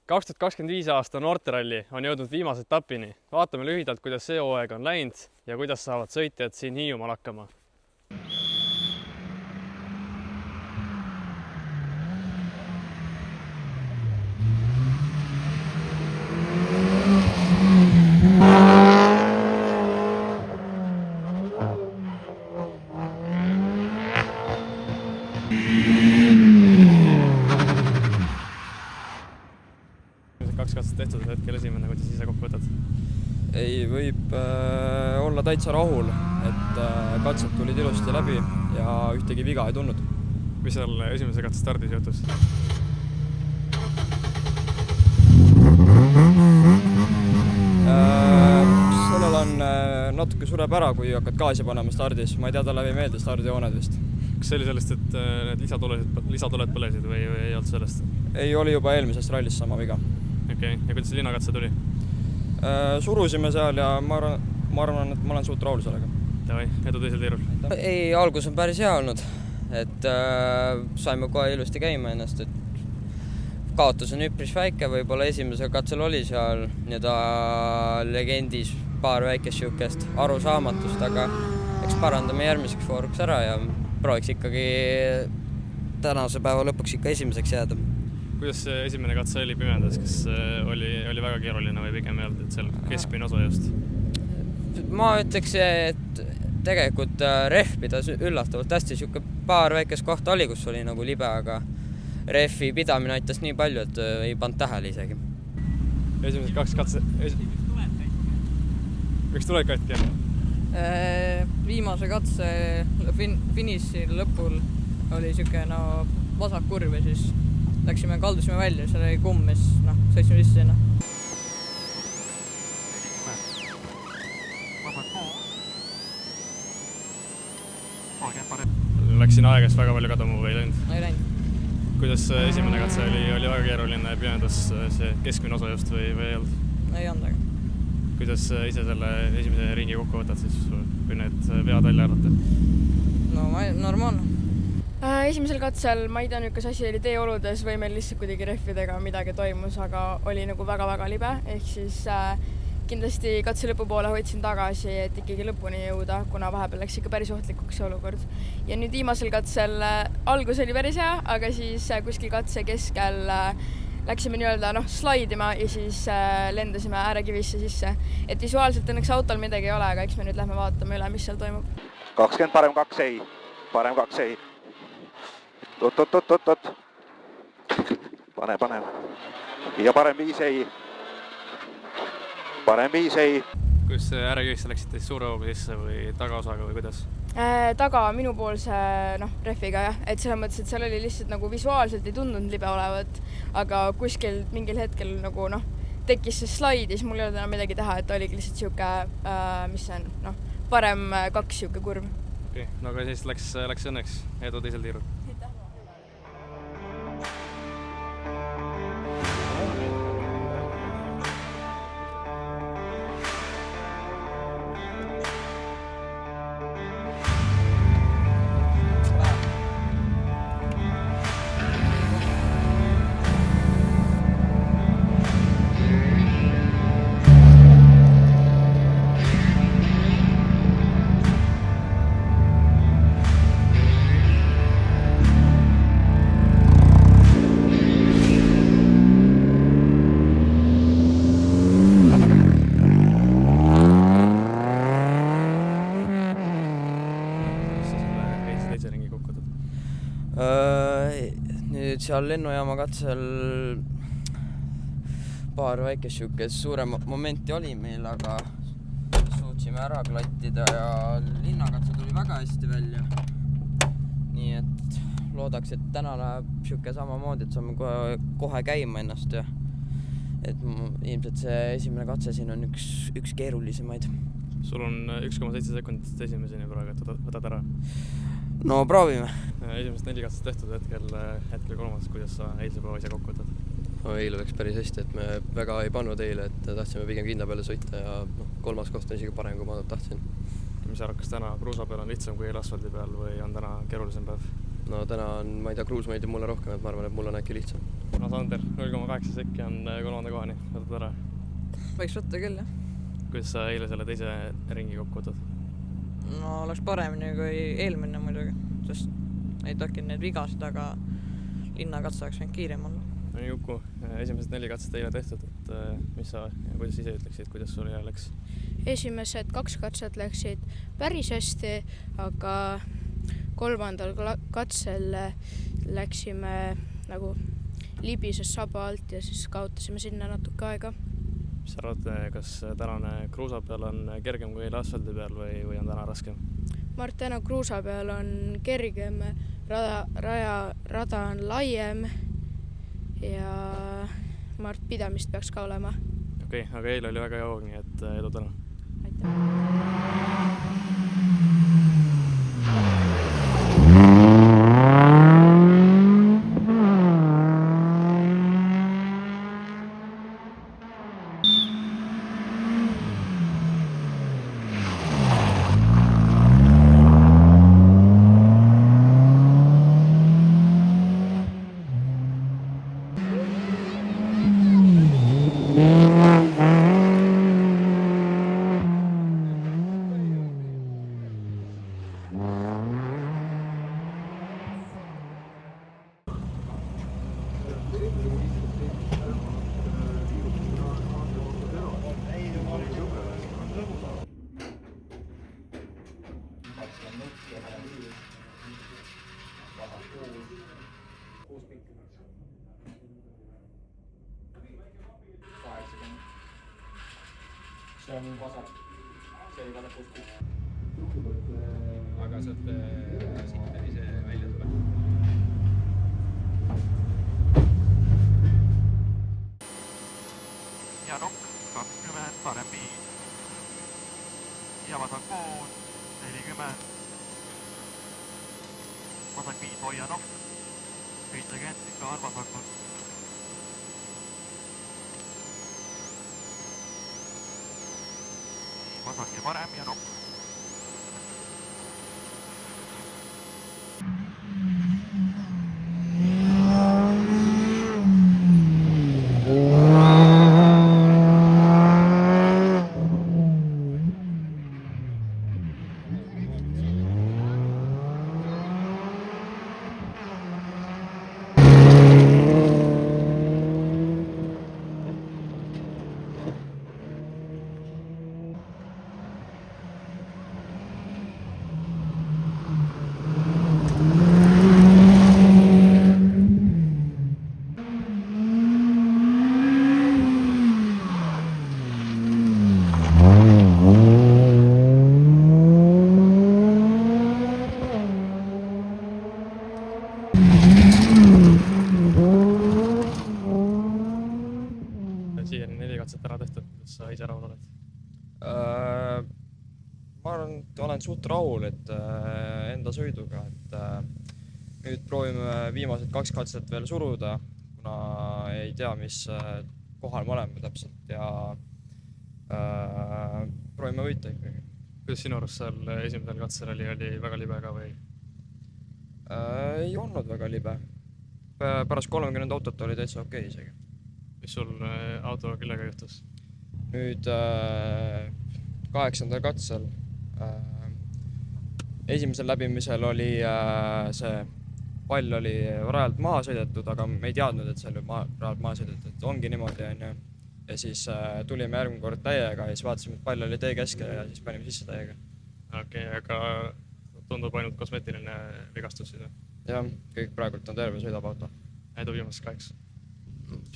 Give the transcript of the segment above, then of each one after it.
2025 aasta noorteralli on jõudnud viimase etapini. Vaatame lühidalt, kuidas see hooaeg on läinud ja kuidas saavad sõitjad siin Hiiumaal hakkama. Kaks katset tehtud, hetkel esimene, kuidas ise kokku võtad? Ei, võib olla täitsa rahul, et katsed tulid ilusti läbi ja ühtegi viga ei tulnud. Mis seal esimese katse stardis juhtus? Sellel on natuke sureb ära, kui hakkad gaasi panema stardis. Ma ei tea, talle ei meeldi stardijooned vist. Kas see oli sellest, et need lisatuled põlesid või ei olnud sellest? Ei, oli juba eelmisest rallist sama viga. Okei, ja kuidas see linnakatse tuli? Surusime seal ja ma arvan, et ma olen suht rahul sellega. Davai, edu teisel tiirul. Ei, algus on päris hea olnud, et saime kohe ilusti käima ennast, et kaotus on üpris väike, võib-olla esimesel katsel oli seal legendis paar väikest siukest arusaamatust, aga eks parandame järgmiseks vooruks ära ja prooviks ikkagi tänase päeva lõpuks ikka esimeseks jääda. Kuidas see esimene katse oli pimendas? Kas oli väga keeruline või pigem ei olnud, et seal keskmine osa just? Ma ütleks, et tegelikult rehv pidas üllatavalt hästi. Siuke paar väikest kohta oli, kus oli nagu libe, aga rehvi pidamine aitas nii palju, et ei pannud tähele isegi. Esimesed kaks katse... Miks tuled katki? Viimase katse finiši lõpul oli siuke vasak kurv ja siis kaldusime välja, seal oli kumm, mis sõitsime sisse sinna. Läks siin aegast väga palju kadumu või ei läinud? Ei läinud. Kuidas esimene katse oli väga keeruline pimendas see keskmine osa just või ei olnud? Ei olnud, aga. Kuidas ise selle esimese ringi kokku võtad siis, kui need vead välja arvata? No normaalne. Esimesel katsel ma ei tea nüüd, kas asi oli teeoludes või meil lihtsalt kuidagi rehvidega midagi toimus, aga oli nagu väga-väga libe, ehk siis kindlasti katse lõpupoole hoidsin tagasi, et ikkagi lõpuni jõuda, kuna vahepeal läks ikka päris ohtlikuks see olukord. Ja nüüd viimasel katsel algus oli päris hea, aga siis kuskil katse keskel läksime slaidima ja siis lendasime äärekivisse sisse. Et visuaalselt õnneks autol midagi ei ole, aga eks me nüüd lähme vaatame üle, mis seal toimub. 20 parem 2 ei. Parem 2 ei. Oot. Pane. Ja parem 5 ei. Parem 5 ei. Kus äärekivisse läksite siis suure hooga sisse või tagaosaga või kuidas? Taga minupoolse rehviga jah, et selles mõttes, et seal oli lihtsalt nagu visuaalselt ei tundunud libe olevat, aga kuskil mingil hetkel tekkis see slaid ja siis mul ei olnud enam midagi teha, et oligi lihtsalt siuke, mis see on, parem 2 siuke kurv. Okei, no aga siis läks õnneks edu teisel tiirul. Nüüd seal lennujaama katsel paar väikest siukest suurem momenti oli meil, aga suutsime ära klattida ja linnakatse tuli väga hästi välja. Nii et loodaks, et täna läheb siuke samamoodi, et saame kohe käima ennast ja et ilmselt see esimene katse siin on üks keerulisemaid. Sul on 1,7 sekundit esimeseni praegu, et võtad ära. No proovime. Esimesed 4 katset tehtud hetkel kolmas, kuidas sa eilse päeva ise kokku võtad? No, eile läks päris hästi, et me väga ei pannud eile, et tahtsime pigem kinda peale sõita ja kolmas koht on isegi parem, kui ma tahtsin. Mis arvad, kas täna kruusa peal on lihtsam kui asfaldi peal või on täna keerulisem päev? No täna on, ma ei tea, kruus meeldib mulle rohkem, et ma arvan, et mul on äkki lihtsam. No Sander, 0,8 sekki on 3. kohani, võtad ära. Võiks võtta küll, jah. Kuidas sa eile selle teise ringi kokku võtad? No oleks paremini kui eelmine muidugi, sest ei tokinud need vigasid, aga linnakatse oleks võinud kiirem olla. No nii Juku, esimesed 4 katset eile tehtud, et mis sa ja kuidas ise ütleksid, kuidas sul eile läks? Esimesed 2 katset läksid päris hästi, aga 3. katsel läksime nagu libises saba alt ja siis kaotasime sinna natuke aega. Mis sa arvad, kas tänane kruusa peal on kergem kui eile asfaldi peal või on täna raskem? Ma arvan, täna kruusa peal on kergem, rada on laiem ja ma arvan, pidamist peaks ka olema. Okei, aga eile oli väga hea hoog, nii et edu täna. Aitäh! See on vasak, see ei vasak kuskil. Aga sealt siit ise välja tuleb. Ja nokk, 20, parem 5. Ja vasak pool, 40. Vasak 5, hoia nokk. 50, ikka on vasakul. Vasak ja parem ja nokk. Siiani 4 katset ära tehtud, kuidas sa ise rahul oled? Ma arvan, et olen suht rahul enda sõiduga, et nüüd proovime viimased 2 katset veel suruda, kuna ei tea, mis kohal me oleme täpselt ja proovime võita ikkagi. Kuidas sinu arust seal esimesel katsel oli väga libe ka või? Ei olnud väga libe. Pärast 30 autot oli täitsa okei isegi. Mis sul auto küllega juhtus? Nüüd 8. katsel. Esimesel läbimisel oli see pall oli rajalt maha sõidetud, aga me ei teadnud, et see oli rajalt maha sõidetud, et ongi niimoodi. Ja siis tulime järgmine kord täiega ja siis vaatasime, et pall oli tee keskel ja siis panime sisse täiega. Okei, aga tundub ainult kosmeetiline vigastus siis? Jah, kõik praegult on terve, sõidab auto. Edu viimaseks 8.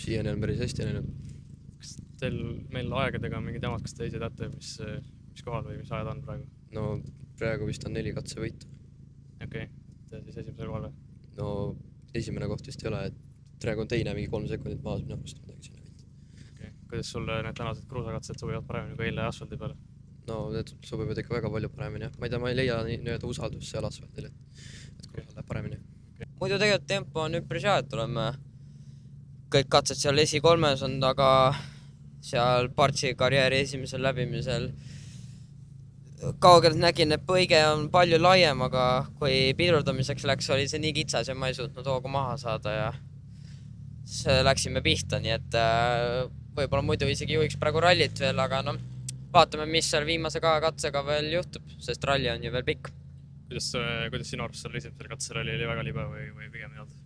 Siiani on päris hästi läinud. Kas teil meil aegadega mingi temad, kas te ise teate, mis kohal või mis ajad on praegu? No praegu vist on 4 katse võita. Okei, et siis esimesel kohal või? No esimene koht vist ei ole, et praegu on teine mingi 3 sekundit maas minu arust midagi sinna võita. Okei, kuidas sulle need tänased kruusakatsed sobivad paremini kui eile asfaldi peale? No need sobivad ikka väga palju paremini. Ma ei tea, ma ei leia nii-öelda usaldust seal asfaldil, et kruusal läheb paremini. Muidu tegelikult tempo on üpris hea, et oleme kõik katsed seal esi3-s on, aga seal Partsi karjääri esimesel läbimisel kaugelt nägin, et põige on palju laiem, aga kui pidurdamiseks läks, oli see nii kitsas ja ma ei suutnud hoogu maha saada ja siis läksime pihta, nii et võib-olla muidu isegi juhiks praegu rallit veel, aga noh, vaatame, mis seal viimase 2 katsega veel juhtub, sest ralli on ju veel pikk. Kuidas sinu arust seal esimesel katsel oli väga libe või pigem ei olnud?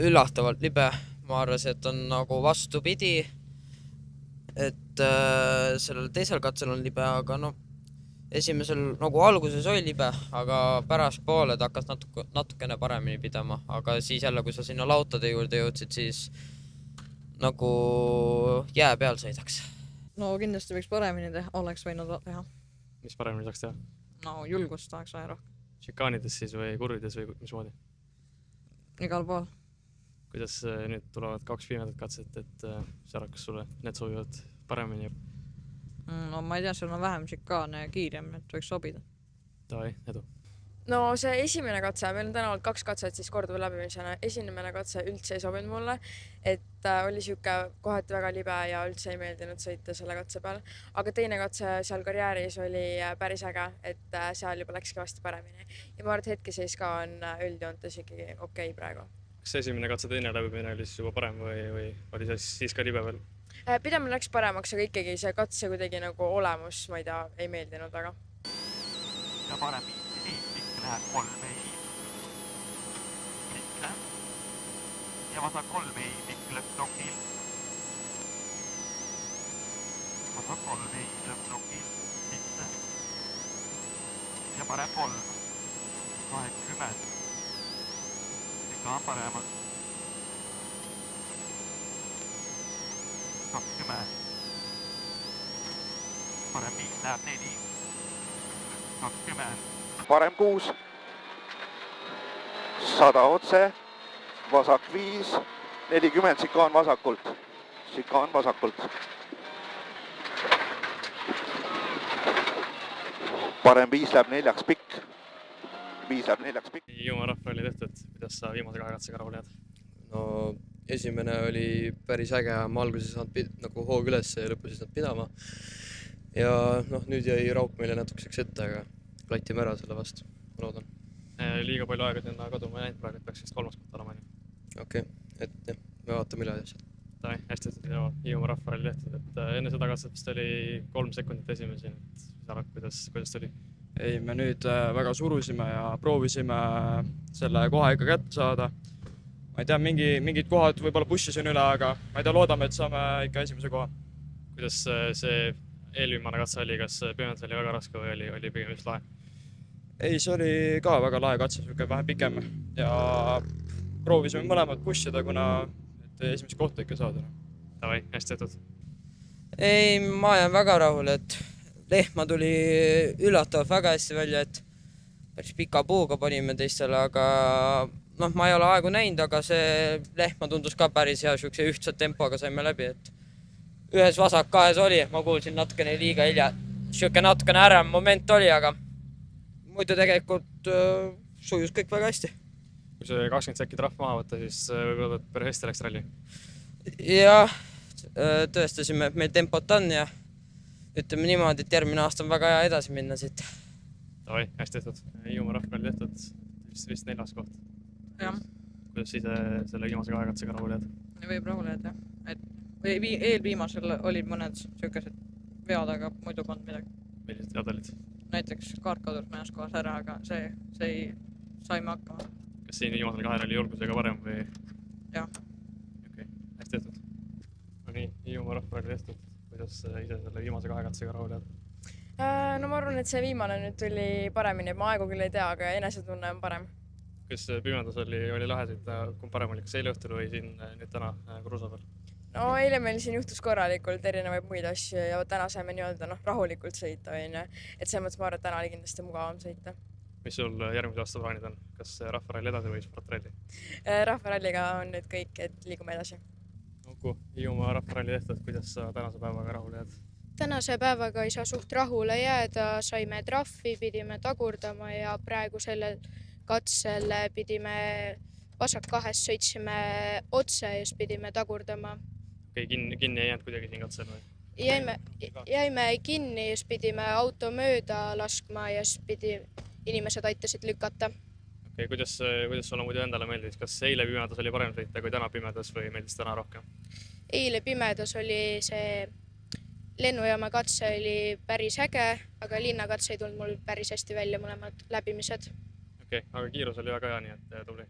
Üllatavalt libe, ma arvasin, et on nagu vastupidi, et sellel teisel katsel on libe, aga noh, esimesel nagu alguses oli libe, aga pärast poole ta hakkas natukene paremini pidama, aga siis jälle, kui sa sinna lautade juurde jõudsid, siis nagu jää peal sõidaks. No kindlasti võiks paremini teha, oleks võinud teha. Mis paremini saaks teha? No julgust tahaks vaja rohkem. Šikaanides siis või kurvides või mismoodi? Igal pool. Kuidas nüüd tulevad 2 viimaselt katset, et Sarah, kas sulle need sobivad paremini? No ma ei tea, seal on vähem šikaane ja kiirem, et võiks sobida. Davai, edu. No see esimene katse, meil on täna olnud 2 katset siis korduva läbimisena. Esimene katse üldse ei sobinud mulle, et oli siuke kohati väga libe ja üldse ei meeldinud sõita selle katse peal. Aga teine katse seal karjääris oli päris äge, et seal juba läkski vasti paremini. Ja ma arvan, et hetkeseis ka on üldjoontes ikkagi okei praegu. Kas esimene katse teine läbimine oli siis juba parem või oli siis ka libe veel? Pidemine läks paremaks, aga ikkagi see katse kuidagi nagu olemus, ma ei tea, ei meeldinud väga. Ja parem läheb 3 ei. Mikle. Ja vasak 3 ei lõppblokil. Vasak 3 ei lõppblokil. Mikle. Ja parem 3. 20. Ikka on paremad. 20. Parem 5 läheb 4. 20. Parem 6, 100 otse, vasak 5, 40 šikaan vasakult. Parem 5 läheb 4 pikk. Hiiumaa rahva oli tehtud, kuidas sa viimase 2 katsega rahul jääd? No esimene oli päris äge, ma alguses ei saanud nagu hoog üles ja lõpus ei saanud pidama. Ja noh, nüüd jäi Rauk meile natukeseks ette, aga klattime ära selle vastu, ma loodan. Liiga palju aega sinna kaduma ei näinud praegu, et peaks vist 3. koht olema. Okei, et jah, me vaatame üle asjad. Hästi Hiiumaa rahva oli tehtud, et enne seda katset vist oli 3 sekundit esimesi, et Sarah, kuidas tuli? Ei, me nüüd väga surusime ja proovisime selle koha ikka kätte saada. Ma ei tea, mingid kohad võib-olla pussisin üle, aga ma ei tea, loodame, et saame ikka esimese koha. Kuidas see eelviimane katse oli, kas pimedus oli väga raske või oli pigem just lahe? Ei, see oli ka väga lahe katse, vähe pikem ja proovisime mõlemad pushida, kuna esimest kohta ikka saada. Davai, hästi tehtud. Ei, ma jään väga rahul, et lehma tuli üllatavalt väga hästi välja, et päris pika puuga panime teistele, aga noh, ma ei ole aegu näinud, aga see lehma tundus ka päris hea, siukse ühtse tempoga saime läbi, et ühes vasak 2 oli, ma kuulsin natukene liiga hilja. Siuke natukene ärem moment oli, aga muidu tegelikult sujus kõik väga hästi. Kui see 20 sekki trahv maha võtta, siis võib-olla päris hästi läks ralli? Jah, tõestasime, et meil tempot on ja ütleme niimoodi, et järgmine aasta on väga hea edasi minna siit. Davai, hästi tehtud. Hiiumaa rahva oli tehtud, vist 4. koht. Jah. Kuidas ise selle viimase 2 katsega rahul jääd? Võib rahul jääd, jah. Eelviimasel olid mõned siukesed vead, aga muidu polnud midagi. Millised vead olid? Näiteks kaart kadus mõnes kohas ära, aga see saime hakkama. Kas siin viimasel 2 oli julgusega parem või? Jah. Okei, hästi tehtud. No nii, Hiiumaa rahva oli tehtud. Kuidas ise selle viimase 2 katsega rahul jääd? No ma arvan, et see viimane nüüd tuli paremini. Ma aegu küll ei tea, aga enesetunne on parem. Kas pimedus oli lahe sõita, kui parem oli, kas eile õhtul või siin nüüd täna kruusa peal? No eile meil siin juhtus korralikult erinevaid muid asju ja täna saime nii-öelda rahulikult sõita. Et see mõttes ma arvan, et täna oli kindlasti mugavam sõita. Mis sul järgmise aasta plaanid on? Kas rahvaralli edasi või sportralli? Rahvaralliga on nüüd kõik, et liigume edasi. Uku, Hiiumaa rahvaralli tehtud, kuidas sa tänase päevaga rahule jääd? Tänase päevaga ei saa suht rahule jääda, saime trahvi, pidime tagurdama ja praegu sellel katsel pidime vasak 2 sõitsime otse ja siis pidime tagurdama. Okei, kinni ei jäänud kuidagi siin katsel või? Jäime kinni ja siis pidime auto mööda laskma ja siis inimesed aitasid lükata. Okay, kuidas sulle muidu endale meeldis? Kas eile pimedas oli parem sõita kui täna pimedas või meeldis täna rohkem? Eile pimedas oli see lennujaama katse oli päris äge, aga linnakatse ei tulnud mul päris hästi välja mõlemad läbimised. Okay, aga kiirus oli väga hea, nii et tubli.